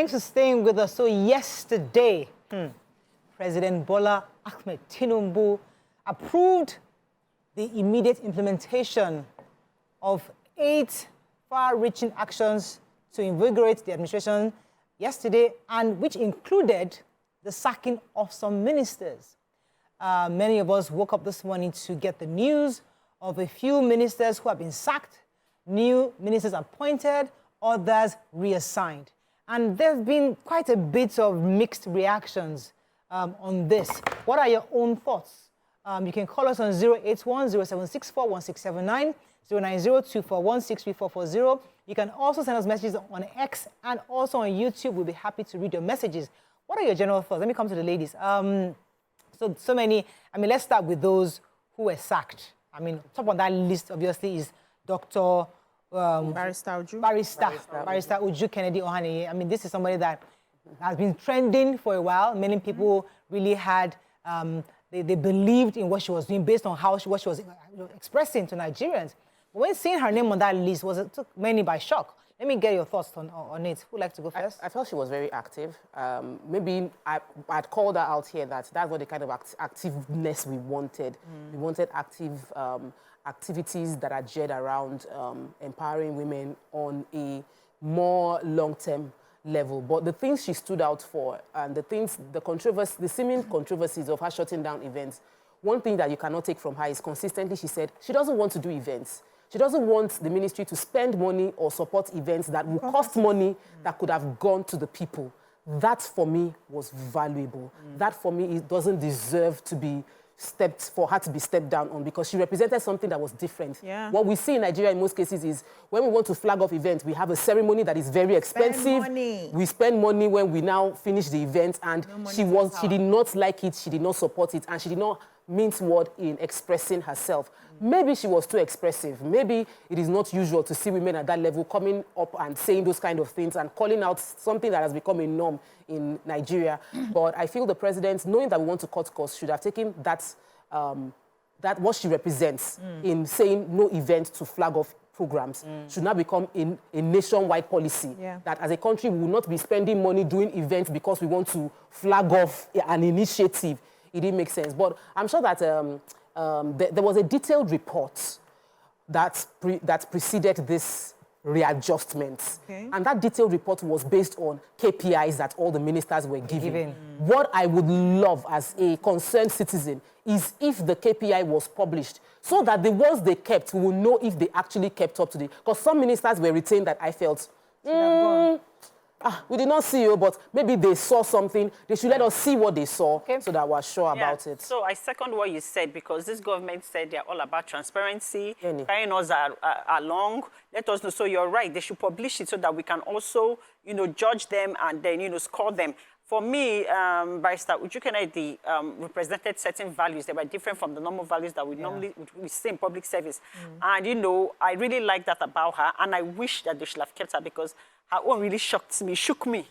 Thanks for staying with us. So yesterday, President Bola Tinubu approved the immediate implementation of 8 far-reaching actions to invigorate the administration yesterday, and which included the sacking of some ministers. Many of us woke up this morning to get the news of a few ministers who have been sacked, new ministers appointed, others reassigned. And there's been quite a bit of mixed reactions on this. What are your own thoughts? You can call us on 081-0764-1679, 090-241-63440. You can also send us messages on X and also on YouTube. We'll be happy to read your messages. What are your general thoughts? Let me come to the ladies. So many, let's start with those who were sacked. Top on that list, obviously, is Dr. Barrister Uju Kennedy Ohane. This is somebody that has been trending for a while. Many people really had, they believed in what she was doing based on what she was expressing to Nigerians. But when seeing her name on that list, it took many by shock. Let me get your thoughts on it. Who'd like to go first? I felt she was very active. Maybe I'd called her out here that's not the kind of activeness we wanted. We wanted active activities that are geared around empowering women on a more long-term level. But the things she stood out for and the seeming controversies of her shutting down events, one thing that you cannot take from her is consistently she said she doesn't want to do events. She doesn't want the ministry to spend money or support events that will cost money that could have gone to the people. That, for me, was valuable. That, for me, it doesn't deserve to be for her to be stepped down on, because she represented something that was different. Yeah. What we see in Nigeria in most cases is when we want to flag off events, we have a ceremony that is very expensive. We spend money when we now finish the event, and she did not like it, she did not support it, and she did not mince word in expressing herself. Maybe she was too expressive. Maybe it is not usual to see women at that level coming up and saying those kind of things and calling out something that has become a norm in Nigeria. But I feel the president, knowing that we want to cut costs, should have taken that what she represents in saying no event to flag off programs should now become a nationwide policy. Yeah. That as a country, we will not be spending money doing events because we want to flag off an initiative. It didn't make sense. But I'm sure that there was a detailed report that preceded this readjustment. Okay. And that detailed report was based on KPIs that all the ministers were given. What I would love as a concerned citizen is if the KPI was published, so that the ones they kept, we will know if they actually kept up to the... Because some ministers were retained that I felt... we did not see you, but maybe they saw something. They should let us see what they saw so that we're sure about it. So I second what you said, because this government said they're all about transparency, carrying us along. Let us know. So you're right. They should publish it so that we can also, judge them and then, score them. For me, Barrister Uju Kennedy represented certain values that were different from the normal values that we normally see in public service. And, I really like that about her, and I wish that they should have kept her, because her own really shook me.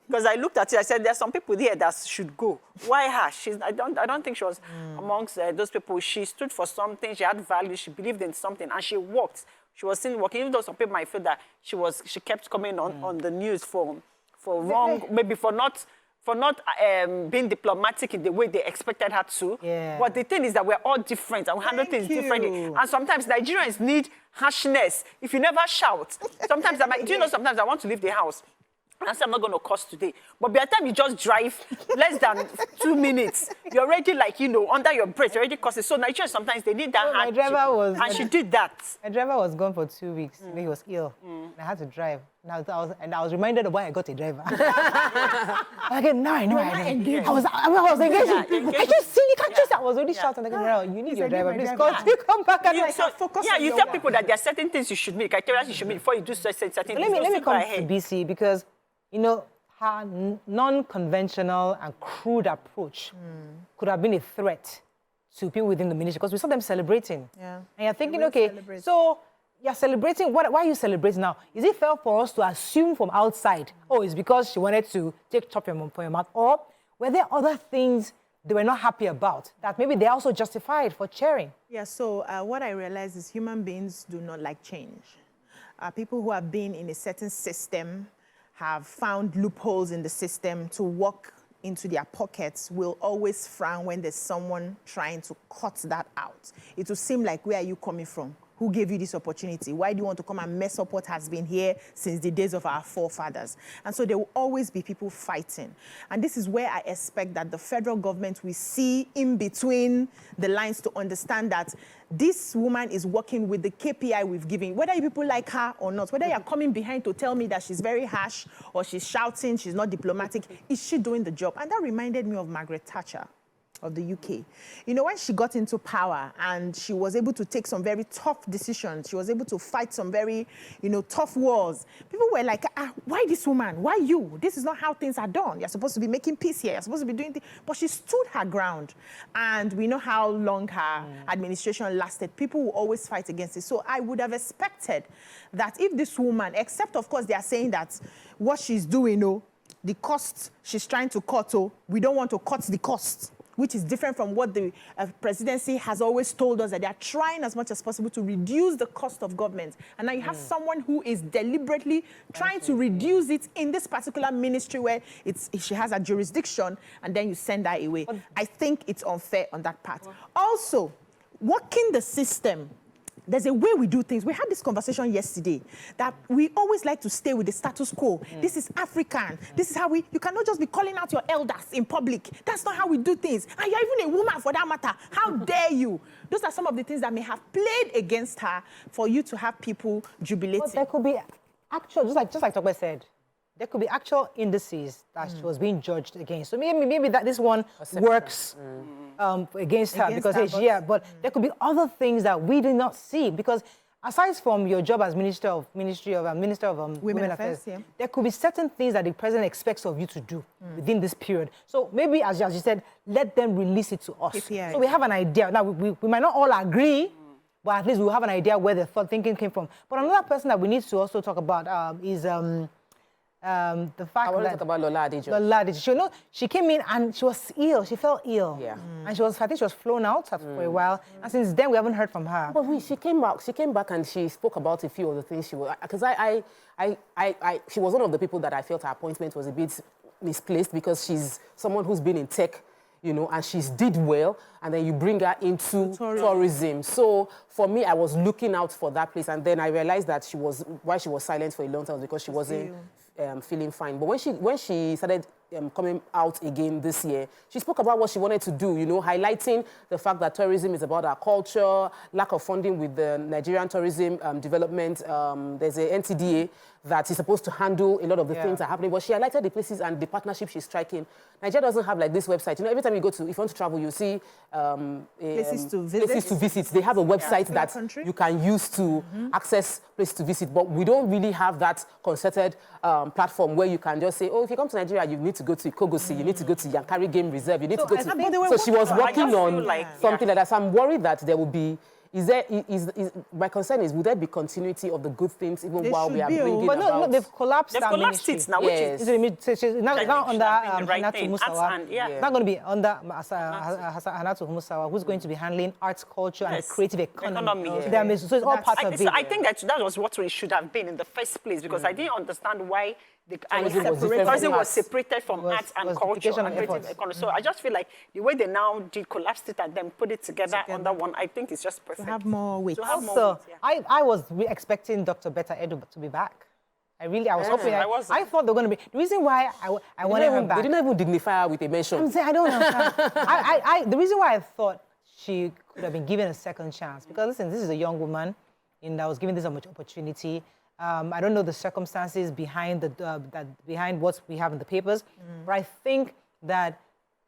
Because I looked at it, I said, there's some people here that should go. Why her? I don't think she was amongst those people. She stood for something, she had values, she believed in something, and she worked. She was seen working, even though some people might feel that she kept coming on the news for wrong, maybe for not being diplomatic in the way they expected her to. Yeah. But the thing is that we're all different and we handle things differently. And sometimes Nigerians need harshness. If you never shout, sometimes sometimes I want to leave the house. And I said, I'm not going to curse today. But by the time you just drive less than 2 minutes, you're already under your breath, you're already cursing. So Nigerians, sometimes they need that and she did that. My driver was gone for 2 weeks. He was ill. I had to drive. And I was reminded of why I got a driver. Again, now I know. I was engaged. I just see, you can't just. I was already shouting. You need your driver. Please come back and focus. Yeah, you tell people that there are certain things you should meet, criteria you should meet before you do certain things. Let me come to BC, because her non-conventional and crude approach could have been a threat to people within the ministry, because we saw them celebrating. Yeah. And you're thinking, so you're celebrating. Why are you celebrating now? Is it fair for us to assume from outside, it's because she wanted to take chop from your mouth? Or were there other things they were not happy about that maybe they also justified for cheering? Yeah, so what I realized is human beings do not like change. People who have been in a certain system have found loopholes in the system to work into their pockets will always frown when there's someone trying to cut that out. It will seem like, where are you coming from? Who gave you this opportunity? Why do you want to come and mess up what has been here since the days of our forefathers? And so there will always be people fighting. And this is where I expect that the federal government will see in between the lines to understand that this woman is working with the KPI we've given, whether you people like her or not, whether you're coming behind to tell me that she's very harsh or she's shouting, she's not diplomatic, is she doing the job? And that reminded me of Margaret Thatcher of the UK. You know, when she got into power and she was able to take some very tough decisions, she was able to fight some very, tough wars, people were like, why this woman? Why you? This is not how things are done. You're supposed to be making peace here. You're supposed to be doing things. But she stood her ground. And we know how long her administration lasted. People will always fight against it. So I would have expected that if this woman, except of course they are saying that what she's doing, the cost she's trying to cut, we don't want to cut the cost, which is different from what the presidency has always told us, that they are trying as much as possible to reduce the cost of government. And now you have someone who is deliberately trying to reduce it in this particular ministry where she has a jurisdiction, and then you send her away. I think it's unfair on that part. Also, working the system, there's a way we do things. We had this conversation yesterday that we always like to stay with the status quo. This is African. This is how you cannot just be calling out your elders in public. That's not how we do things. And you're even a woman for that matter. How dare you? Those are some of the things that may have played against her for you to have people jubilating. But there could be actual, just like Tokwe said, there could be actual indices that she was being judged against. So maybe that this one works against her because but there could be other things that we did not see, because aside from your job as Minister of Women Affairs, there could be certain things that the president expects of you to do within this period. So maybe, as you said, let them release it to us. KPI. So we have an idea. Now, we might not all agree, but at least we'll have an idea where the thinking came from. But another person that we need to also talk about is the fact I want to talk about Lola Adejo. Lola Adejo. She came in and she was ill. She felt ill. Yeah. And I think she was flown out for a while. And since then, we haven't heard from her. But she came back and she spoke about a few of the things she was... Because she was one of the people that I felt her appointment was a bit misplaced, because she's someone who's been in tech, and she's did well, and then you bring her into tourism. So for me, I was looking out for that place, and then I realized that why she was silent for a long time was because she wasn't feeling fine. But when she started coming out again this year, she spoke about what she wanted to do, highlighting the fact that tourism is about our culture, lack of funding with the Nigerian tourism development. There's a NTDA that is supposed to handle a lot of the things that are happening. But she highlighted the places and the partnership she's striking. Nigeria doesn't have like this website. Every time you go to, if you want to travel, you see places to visit. They have a website that you can use to access places to visit. But we don't really have that concerted platform where you can just say, if you come to Nigeria, you need to go to Kogosi, you need to go to Yankari Game Reserve, you need to go to... So she was working on something like that. So I'm worried that there will be... my concern is, will there be continuity of the good things even while we are bringing about... But no, they've collapsed that ministry. It now, which is now under Hannatu Musawa. It's not going to be under Hannatu Musawa, who's going to be handling arts, culture, and creative economy. So it's all part of it. I think that was what it should have been in the first place, because I didn't understand why the tourism was separated from arts and culture and creative economy. So I just feel like the way they now collapsed it and then put it together under one, I think it's just perfect. To have more weight. Also, I was expecting Dr. Betta Edu to be back. I was hoping. I thought they were going to be. The reason why I wanted her back. They didn't even dignify her with a mention. I'm saying, I don't understand. The reason why I thought she could have been given a second chance, because listen, this is a young woman that was given this much opportunity. I don't know the circumstances behind behind what we have in the papers, but I think that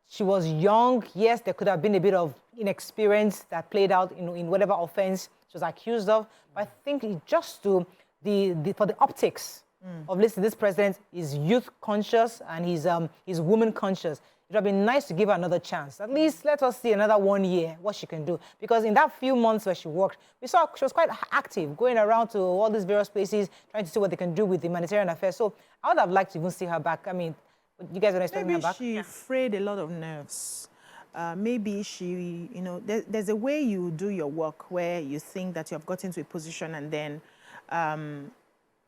she was young. Yes, there could have been a bit of inexperience that played out in whatever offense she was accused of. But I think just for the optics of this president is youth conscious and he's woman conscious. It would have been nice to give her another chance. At least let us see another 1 year what she can do. Because in that few months where she worked, we saw she was quite active, going around to all these various places, trying to see what they can do with the humanitarian affairs. So I would have liked to even see her back. I mean, you guys are expecting her back? Maybe she frayed a lot of nerves. Maybe she, there's a way you do your work where you think that you have gotten to a position and then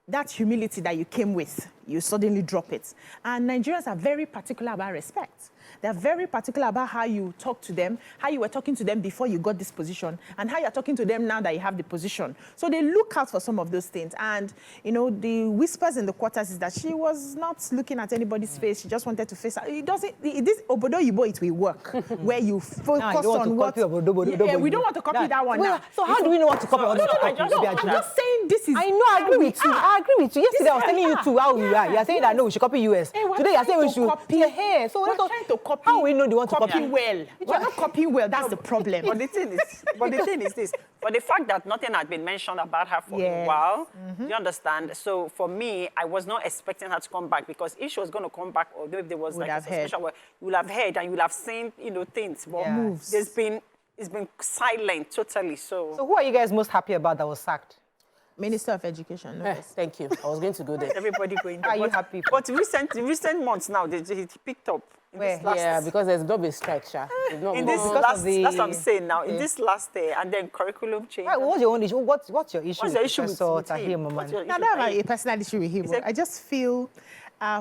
that humility that you came with, you suddenly drop it. And Nigerians are very particular about respect. They're very particular about how you talk to them, how you were talking to them before you got this position, and how you're talking to them now that you have the position. So they look out for some of those things. And, you know, the whispers in the quarters is that she was not looking at anybody's face. She just wanted to face her. It doesn't, this Obodo Yibo, it will work, where you focus on what... Yeah, we don't want to copy that one now. So how do we know what to copy? I'm just saying this is... I know, I agree with you. I agree with you. Yesterday I was telling you too how we are. You're saying that no, we should copy US. Today you're saying we should copy here. So we're trying to copy. How we know they want to copy well? We're not copying well. That's the problem. But the thing is this. For the fact that nothing had been mentioned about her for a while, you understand? So for me, I was not expecting her to come back, because if she was going to come back, or if there was like a suspicion, you will have heard and you will have seen, you know, things. But moves. It's been silent totally. So who are you guys most happy about that was sacked? Minister of Education. No, thank you. I was going to go there. Everybody going there. Are you happy? But recent months now, it picked up. Yeah, because there's not been strike, Sha. That's what I'm saying now. In this last day, and then curriculum change. Right, what's your own issue? What's your issue? What's the issue with him? Now, I have a personal issue with him. I just feel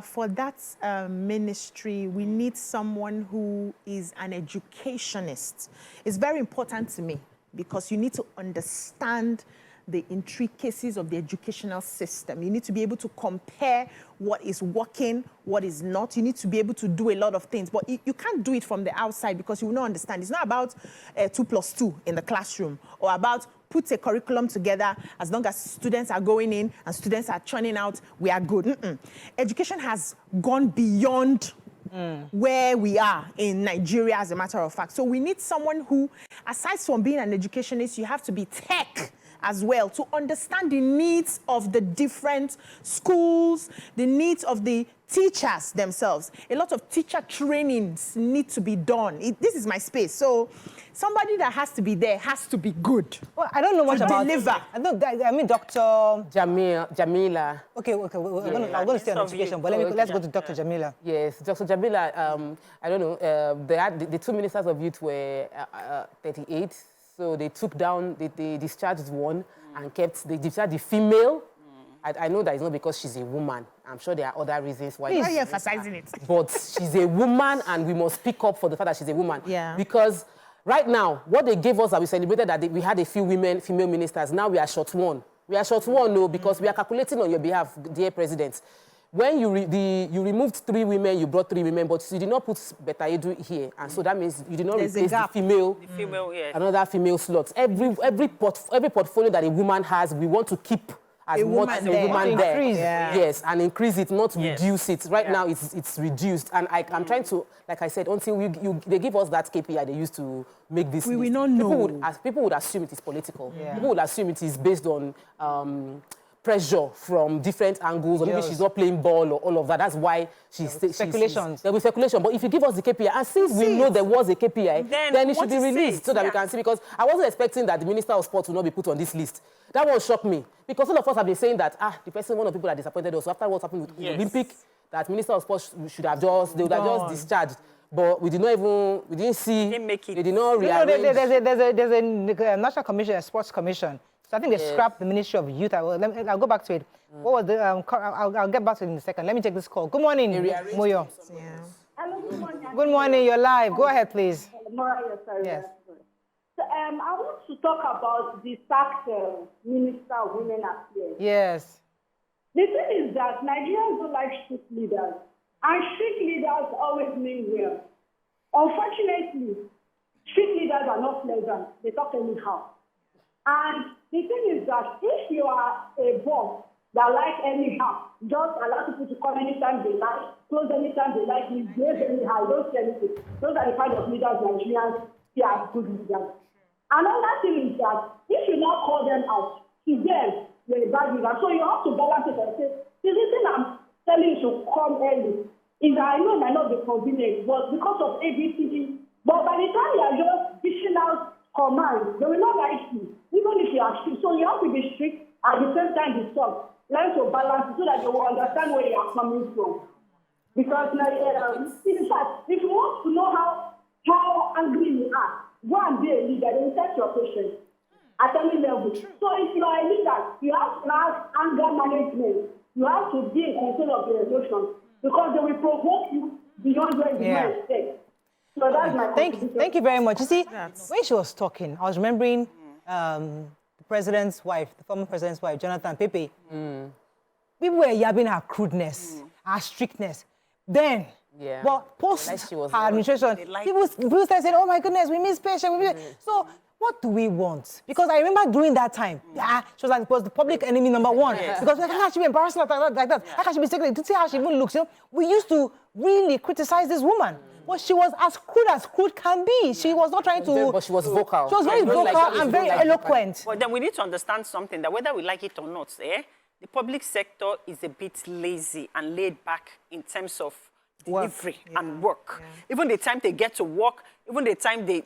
for that ministry, we need someone who is an educationist. It's very important to me, because you need to understand the intricacies of the educational system. You need to be able to compare what is working, what is not. You need to be able to do a lot of things, but you can't do it from the outside, because you will not understand. It's not about 2+2 in the classroom, or about put a curriculum together. As long as students are going in and students are churning out, we are good. Education has gone beyond where we are in Nigeria, as a matter of fact. So we need someone who, aside from being an educationist, you have to be tech as well, to understand the needs of the different schools, the needs of the teachers themselves. A lot of teacher trainings need to be done. This is my space. So somebody that has to be there has to be good. Well, I don't know much about deliver. I mean, Dr. Jamila. Okay. I'm going to stay on education, but let's go to Dr. Jamila. Yes, Dr. Jamila. I don't know. The two ministers of youth were 38. So they took down, they discharged one and they discharged the female. I know that it's not because she's a woman. I'm sure there are other reasons why. Why are you emphasizing it? But she's a woman, and we must speak up for the fact that she's a woman. Yeah. Because right now, what they gave us, that we celebrated that we had a few female ministers. Now we are short one. We are short one, no, because we are calculating on your behalf, dear President. When you removed 3 women, you brought 3 women, but you did not put Betayedu here, and so that means you did not replace the female, another female slot. Every portfolio that a woman has, we want to keep as much as a woman there. Yes, and increase it, not reduce it. Right now, it's reduced, and I'm trying to, like I said, until they give us that KPI they used to make this. We will not know. People would assume it is political. People would assume it is based on pressure from different angles, or maybe she's not playing ball or all of that. That's why speculations. There will be speculation. But if you give us the KPI, and since we know there was a KPI, then it should be released so that we can see. Because I wasn't expecting that the Minister of Sports will not be put on this list. That one shocked me. Because all of us have been saying that, the person, one of the people that disappointed us after what happened with the Olympic, that Minister of Sports should have they would have just discharged. But we didn't see, they did not rearrange. There's a National Commission, a Sports Commission. So I think they scrapped the Ministry of Youth. I'll go back to it. What was the? I'll get back to it in a second. Let me take this call. Good morning, Moyo. Hello, good morning. Good morning. You're live. Go ahead, please. Morayo, sorry. Yes. So, I want to talk about the sacked Minister of Women Affairs. Yes. The thing is that Nigerians don't like strict leaders, and strict leaders always mean well. Unfortunately, strict leaders are not pleasant. They talk anyhow. And the thing is that if you are a boss that likes anyhow, just allow people to come anytime they like, close anytime they like, misbehave anyhow, don't say anything. Those are the kind of leaders Nigerians see as good leaders. Another thing is that if you not call them out, to them, you're a bad leader. So you have to balance it and say, the reason I'm telling you to come early is that I know it might not be convenient, but because of ABCD, but by the time you are just dishing out commands, they will not like you, even if you are strict. So you have to be strict at the same time be soft. Learn to balance it so that they will understand where you are coming from. Because in fact, if you want to know how angry you are, go and be a leader, then test your patience at any level. So if you are a leader, you have to have anger management. You have to be in control of your emotions because they will provoke you beyond where you might expect. So that's my Thank you very much. You see, when she was talking, I was remembering the president's wife, the former president's wife, Jonathan Pepe. People were yabbing her crudeness, her strictness. Then, but post her administration, people started saying, "Oh my goodness, we miss patience." So, what do we want? Because I remember during that time, she was like, it was the public enemy number one. Because how can she be embarrassed like that? How can she be secret? To see how she even looks, you know, we used to really criticize this woman. But she was as crude can be. She was not trying to... But she was vocal. She was very vocal and very eloquent. But then we need to understand something, that whether we like it or not, the public sector is a bit lazy and laid back in terms of delivery and work. Even the time they get to work, even the time they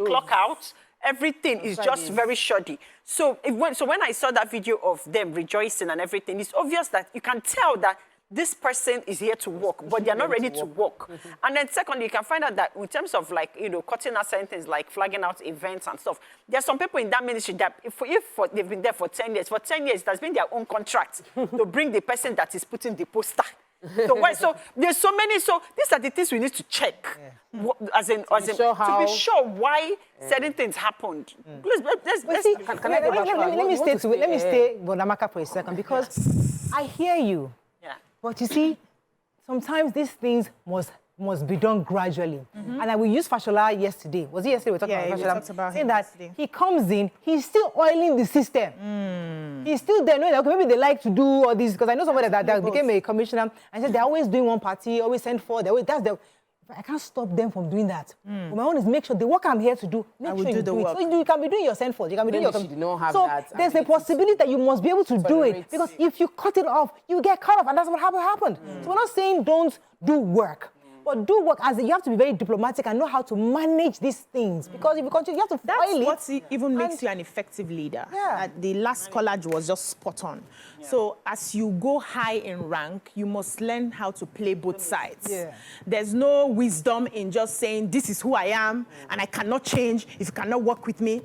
clock out, everything is just very shoddy. So when I saw that video of them rejoicing and everything, it's obvious that you can tell that this person is here to work, but they're not ready to work. And then secondly, you can find out that in terms of like, you know, cutting out certain things like flagging out events and stuff, there are some people in that ministry that if they've been there for 10 years, that's been their own contract to bring the person that is putting the poster. So there's so many. So these are the things we need to check, to be sure why certain things happened. Please, let me stay with Namaka for a second, because I hear you. But you see, sometimes these things must be done gradually. And I will use Fashola yesterday. Was it yesterday we talked about Fashola? Saying that he comes in, he's still oiling the system. He's still there, knowing that okay, maybe they like to do all this, because I know somebody that became a commissioner and said they're always doing one party, always send for, I can't stop them from doing that. But my own is make sure the work I'm here to do, make sure you do it. So you can be doing your send for, you can be doing your... So there's a possibility that you must be able to do it, because if you cut it off, you get cut off, and that's what happened. So we're not saying don't do work. But do work as you have to be very diplomatic and know how to manage these things. Because if you continue, you have to file it. That's what even makes you an effective leader. The last college was just spot on. So as you go high in rank, you must learn how to play both sides. There's no wisdom in just saying, this is who I am, and I cannot change if you cannot work with me.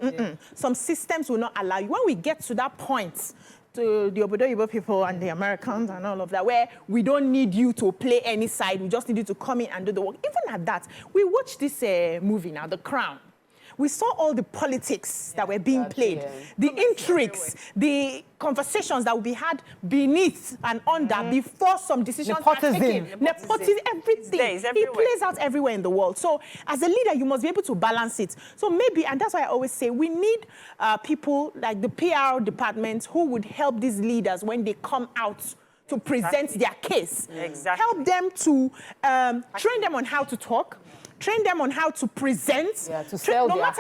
Some systems will not allow you. When we get to that point, to the Obodo people and the Americans and all of that, where we don't need you to play any side, we just need you to come in and do the work. Even at that, we watched this movie now, The Crown. We saw all the politics that were being played, the intrigues, the conversations that will be had beneath and under before some decisions are taken. Nepotism, everything. It plays out everywhere in the world. So as a leader, you must be able to balance it. So maybe, and that's why I always say, we need people like the PR department who would help these leaders when they come out to present their case. Help them to train them on how to talk, train them on how to present, to sell their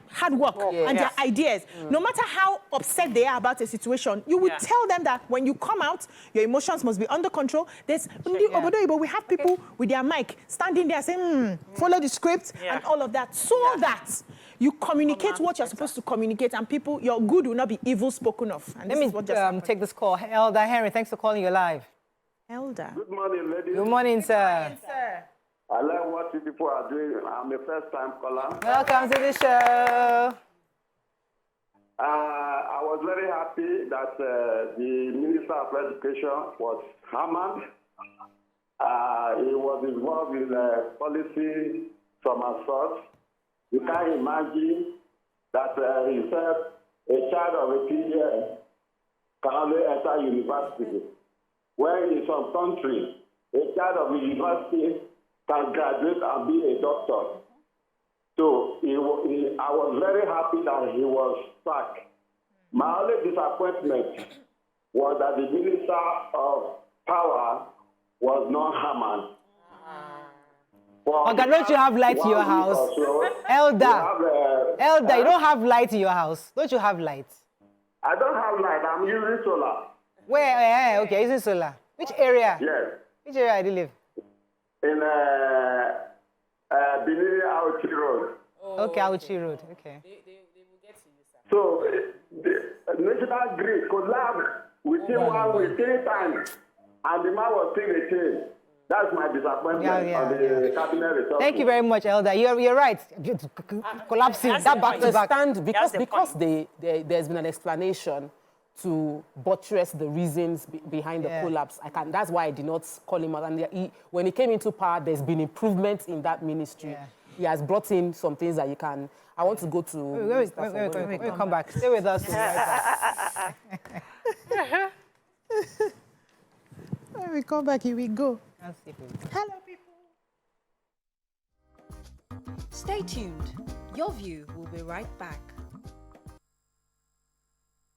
hard work and their ideas. No matter how upset they are about a situation, you would tell them that when you come out, your emotions must be under control. There's Obodo, we have people with their mic standing there saying, follow the script and all of that, so that you communicate what you're supposed to communicate, and people, your good will not be evil spoken of. And let me take this call. Elder Henry, thanks for calling. You're live. Elder. Good morning, ladies. Good morning, sir. Good morning, sir. I like what you people are doing. I'm a first-time caller. Welcome to the show. I was very happy that the Minister of Education was hammered. He was involved in policy from a source. You can't imagine that he said a child of a teenager can only enter university. When in some countries, a child of a university can graduate and be a doctor. So I was very happy that he was sacked. My only disappointment was that the Minister of Power was not hammered. Okay, don't you have light in your house? Elder, you don't have light in your house. Don't you have light? I don't have light. I'm using solar. Where? Okay, using solar. Which area? Yes. Which area do you live? In Benin Auchi Road. Okay, Auchi Road. Okay. They will get to you, sir. So the national grid collapsed within 1 week, 3 times, and the man was still the same. That's my disappointment on the cabinet result. Thank you very much, Elder. You're right. Collapsing, that back to back. Because there's been an explanation to buttress the reasons behind the collapse. That's why I did not call him out. And when he came into power, there's been improvement in that ministry. Yeah. He has brought in some things that you can. I want to go to. Wait, come back. Stay with us. When we come back, here we go. Hello, people. Stay tuned. Your View will be right back.